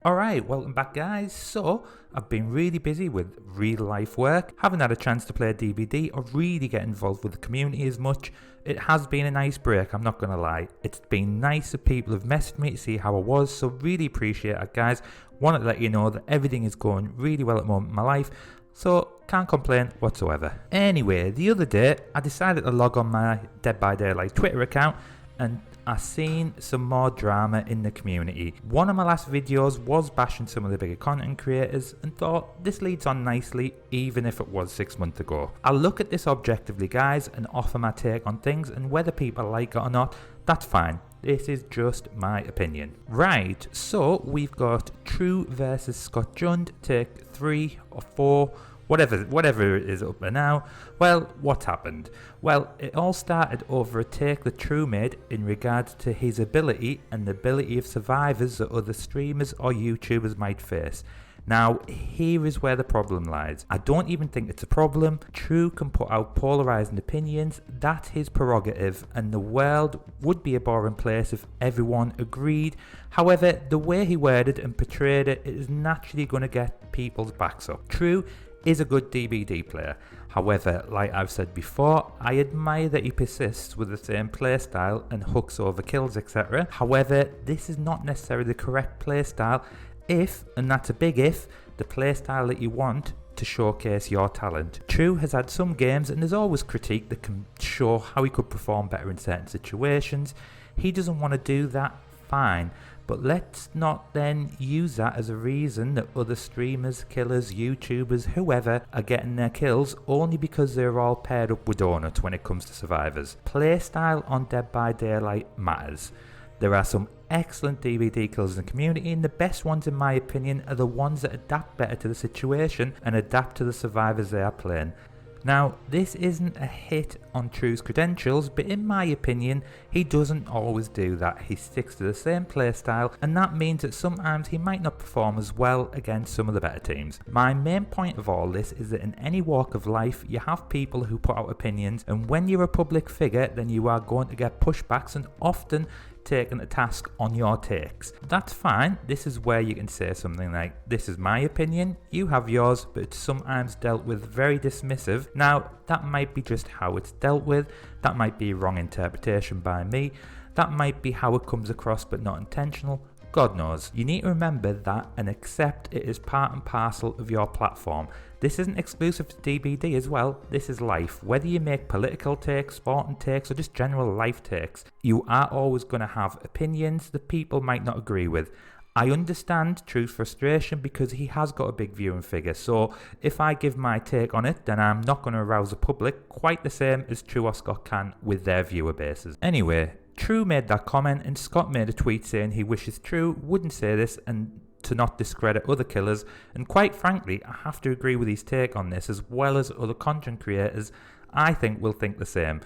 Alright, welcome back guys. So, I've been really busy with real life work, haven't had a chance to play DBD or really get involved with the community as much. It has been a nice break, I'm not gonna lie. It's been nice that people have messaged me to see how I was, so really appreciate it guys. Wanted to let you know that everything is going really well at the moment in my life, so can't complain whatsoever. Anyway, the other day I decided to log on my Dead by Daylight Twitter account and I seen some more drama in the community. One of my last videos was bashing some of the bigger content creators and thought this leads on nicely even if it was 6 months ago. I'll look at this objectively guys and offer my take on things, and whether people like it or not, that's fine. This is just my opinion. Right, so we've got Tru versus Tru3ta1ent, take 3 or 4. Whatever it is up there now. Well, what happened? Well, it all started over a take that Tru made in regards to his ability and the ability of survivors that other streamers or YouTubers might face. Now, here is where the problem lies. I don't even think it's a problem. Tru can put out polarizing opinions, that's his prerogative, and the world would be a boring place if everyone agreed. However, the way he worded and portrayed it is naturally going to get people's backs up. Tru is a good DBD player. However, like I've said before, I admire that he persists with the same playstyle and hooks over kills, etc. However, this is not necessarily the correct playstyle if, and that's a big if, the playstyle that you want to showcase your talent. Tru has had some games and there's always critique that can show how he could perform better in certain situations. He doesn't want to do that, fine. But let's not then use that as a reason that other streamers, killers, YouTubers, whoever are getting their kills only because they're all paired up with Donut when it comes to survivors. Playstyle on Dead by Daylight matters. There are some excellent DBD kills in the community, and the best ones in my opinion are the ones that adapt better to the situation and adapt to the survivors they are playing. Now, this isn't a hit on Tru's credentials, but in my opinion, he doesn't always do that. He sticks to the same playstyle, and that means that sometimes he might not perform as well against some of the better teams. My main point of all this is that in any walk of life, you have people who put out opinions, and when you're a public figure, then you are going to get pushbacks and often taken to task on your takes. That's fine. This is where you can say something like, this is my opinion, you have yours, but it's sometimes dealt with very dismissive. Now, that might be just how it's dealt with, that might be a wrong interpretation by me, that might be how it comes across but not intentional. God knows. You need to remember that and accept it is part and parcel of your platform. This isn't exclusive to DBD as well, this is life. Whether you make political takes, sporting takes, or just general life takes, you are always going to have opinions that people might not agree with. I understand Tru's frustration because he has got a big viewing figure, so if I give my take on it, then I'm not going to arouse the public quite the same as Tru or Scott can with their viewer bases. Anyway, Tru made that comment and Scott made a tweet saying he wishes Tru wouldn't say this and to not discredit other killers, and quite frankly I have to agree with his take on this, as well as other content creators I think will think the same.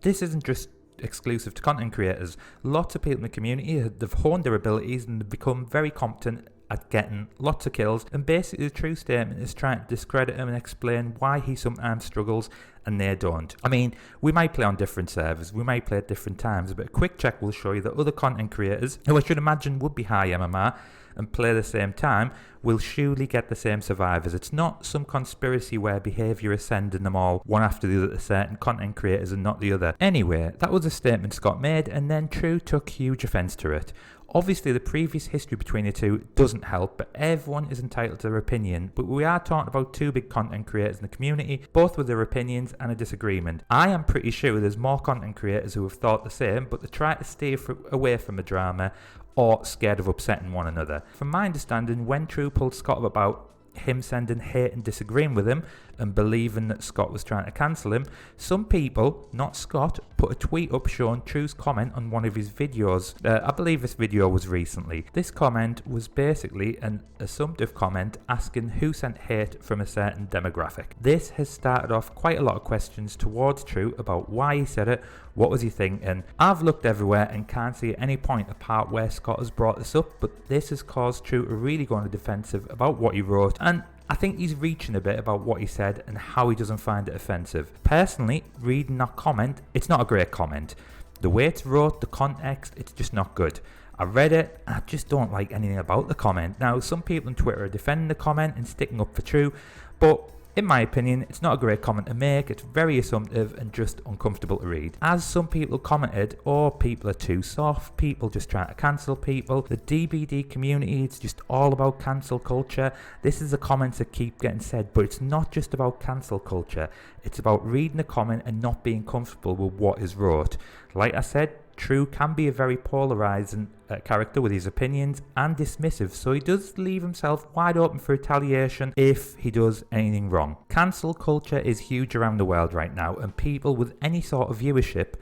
This isn't just exclusive to content creators. Lots of people in the community have honed their abilities and have become very competent at getting lots of kills, and basically the Tru statement is trying to discredit him and explain why he sometimes struggles and they don't. I mean, we might play on different servers, we might play at different times, but a quick check will show you that other content creators, who I should imagine would be high MMR and play the same time, will surely get the same survivors. It's not some conspiracy where behaviour is sending them all one after the other to certain content creators and not the other. Anyway, that was a statement Scott made, and then Tru took huge offence to it. Obviously the previous history between the two doesn't help, but everyone is entitled to their opinion. But we are talking about two big content creators in the community, both with their opinions and a disagreement. I am pretty sure there's more content creators who have thought the same, but they try to stay away from the drama or scared of upsetting one another. From my understanding, when Tru pulled Scott up about him sending hate and disagreeing with him and believing that Scott was trying to cancel him, some people, not Scott, put a tweet up showing Tru's comment on one of his videos. I believe this video was recently. This comment was basically an assumptive comment asking who sent hate from a certain demographic. This has started off quite a lot of questions towards Tru about why he said it, what was he thinking. I've looked everywhere and can't see at any point apart where Scott has brought this up, but this has caused Tru to really go on the defensive about what he wrote, and I think he's reaching a bit about what he said and how he doesn't find it offensive. Personally, reading that comment, it's not a great comment. The way it's wrote, the context, it's just not good. I read it, I just don't like anything about the comment. Now, some people on Twitter are defending the comment and sticking up for Tru, but in my opinion, it's not a great comment to make. It's very assumptive and just uncomfortable to read. As some people commented, oh, people are too soft, people just trying to cancel people. The DBD community, it's just all about cancel culture. This is the comments that keep getting said, but it's not just about cancel culture. It's about reading a comment and not being comfortable with what is wrote. Like I said, Tru can be a very polarising character with his opinions and dismissive, so he does leave himself wide open for retaliation if he does anything wrong. Cancel culture is huge around the world right now, and people with any sort of viewership,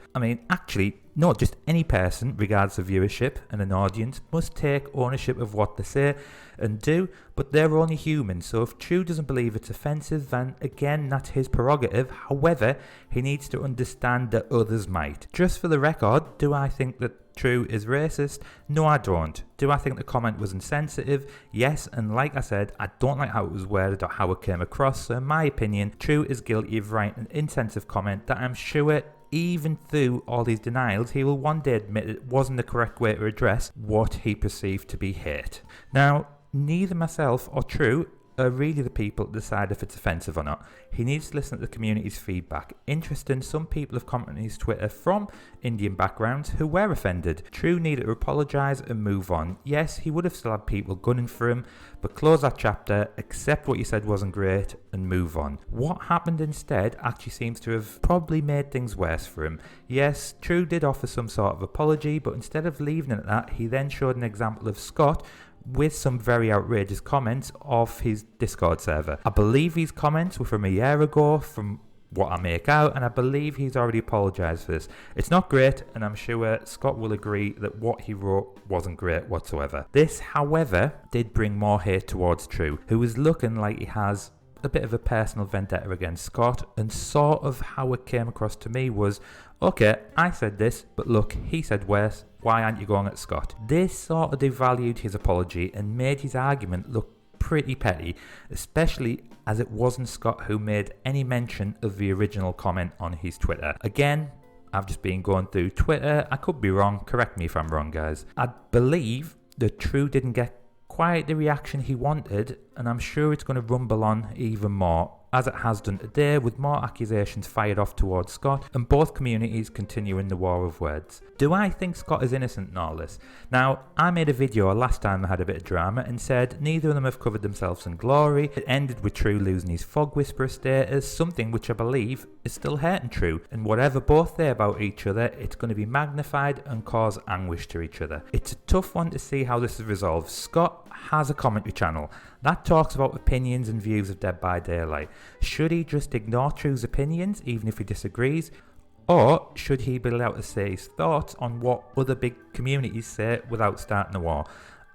actually not just any person regardless of viewership and an audience, must take ownership of what they say and do, but they're only human, so if Tru doesn't believe it's offensive, then again, that's his prerogative. However, he needs to understand that others might. Just for the record, do I think that Tru is racist? No, I don't. Do I think the comment was insensitive? Yes, and like I said, I don't like how it was worded or how it came across, so in my opinion, Tru is guilty of writing an insensitive comment that I'm sure, even through all these denials, he will one day admit it wasn't the correct way to address what he perceived to be hate. Now, neither myself or Tru are really the people to decide if it's offensive or not. He needs to listen to the community's feedback. Interesting, some people have commented on his Twitter from Indian backgrounds who were offended. Tru needed to apologise and move on. Yes, he would have still had people gunning for him, but close that chapter, accept what you said wasn't great, and move on. What happened instead actually seems to have probably made things worse for him. Yes, Tru did offer some sort of apology, but instead of leaving it at that, he then showed an example of Scott with some very outrageous comments off his Discord server. I believe these comments were from a year ago, from what I make out, and I believe he's already apologised for this. It's not great, and I'm sure Scott will agree that what he wrote wasn't great whatsoever. This, however, did bring more hate towards Tru, who is looking like he has a bit of a personal vendetta against Scott, and sort of how it came across to me was, okay, I said this, but look, he said worse, why aren't you going at Scott? This sort of devalued his apology and made his argument look pretty petty, especially as it wasn't Scott who made any mention of the original comment on his Twitter. Again, I've just been going through Twitter, I could be wrong, correct me if I'm wrong guys. I believe that Tru didn't get quite the reaction he wanted, and I'm sure it's going to rumble on even more, as it has done today, with more accusations fired off towards Scott, and both communities continuing the war of words. Do I think Scott is innocent in all this? Now, I made a video last time I had a bit of drama and said neither of them have covered themselves in glory. It ended with Tru losing his fog whisperer status, something which I believe is still hurting Tru, and whatever both say about each other, it's going to be magnified and cause anguish to each other. It's a tough one to see how this is resolved. Scott has a commentary channel that talks about opinions and views of Dead by Daylight. Should he just ignore Tru's opinions even if he disagrees? Or should he be allowed to say his thoughts on what other big communities say without starting a war?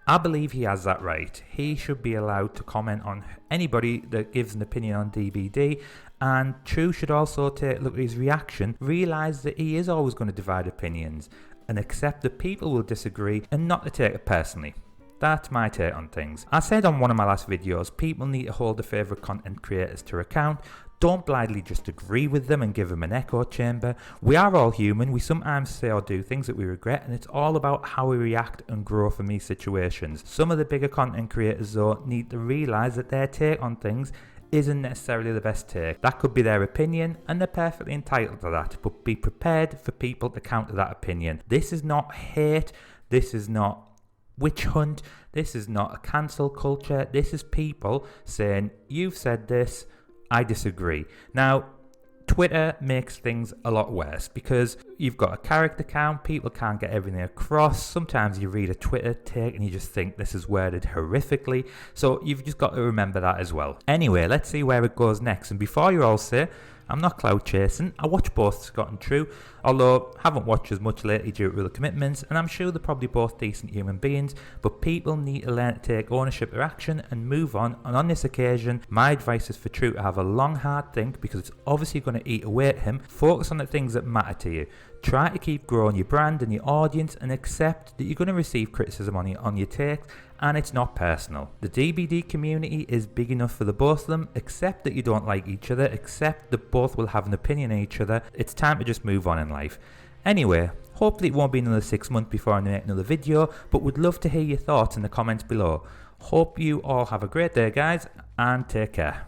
I believe he has that right. He should be allowed to comment on anybody that gives an opinion on DBD, and Tru should also take a look at his reaction, realise that he is always going to divide opinions, and accept that people will disagree and not to take it personally. That's my take on things. I said on one of my last videos, people need to hold their favourite content creators to account. Don't blindly just agree with them and give them an echo chamber. We are all human, we sometimes say or do things that we regret, and it's all about how we react and grow from these situations. Some of the bigger content creators though need to realise that their take on things isn't necessarily the best take. That could be their opinion and they're perfectly entitled to that, but be prepared for people to counter that opinion. This is not hate, this is not witch hunt, this is not a cancel culture, this is people saying, you've said this, I disagree. Now, Twitter makes things a lot worse because you've got a character count, people can't get everything across. Sometimes you read a Twitter take and you just think this is worded horrifically, so you've just got to remember that as well. Anyway, let's see where it goes next, and before you all say, I'm not cloud chasing, I watch both Scott and Tru, although I haven't watched as much lately due to other commitments, and I'm sure they're probably both decent human beings, but people need to learn to take ownership of action and move on, and on this occasion, my advice is for Tru to have a long hard think, because it's obviously going to eat away at him. Focus on the things that matter to you. Try to keep growing your brand and your audience, and accept that you're going to receive criticism on your takes, and it's not personal. The DBD community is big enough for the both of them. Accept that you don't like each other, accept that both will have an opinion on each other. It's time to just move on in life. Anyway, hopefully it won't be another 6 months before I make another video, but would love to hear your thoughts in the comments below. Hope you all have a great day, guys, and take care.